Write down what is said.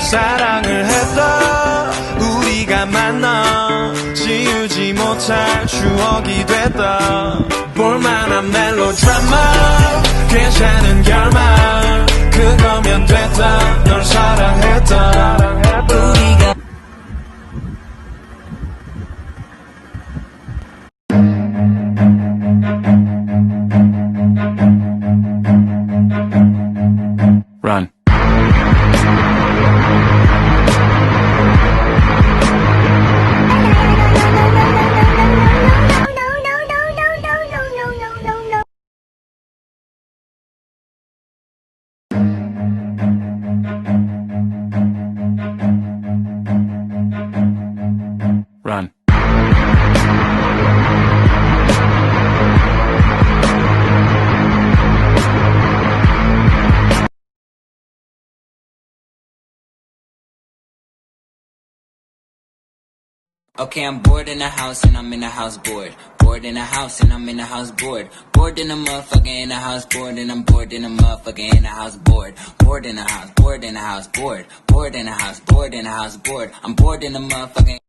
사랑을 했다 우리가 만나 지우지 못할 추억이 됐다 볼만한 멜로드라마 괜찮은 결말 그거면 됐다 널 사랑했다 우리가 Run. Run. Okay, I'm bored in the house and I'm in the house bored. Bored in the house and I'm in the house bored. Bored in the motherfucker in the house bored and I'm bored in the motherfucker in the house bored. Bored in the house, bored in the house bored. Bored in the house, bored in the house bored. I'm bored in the motherfucking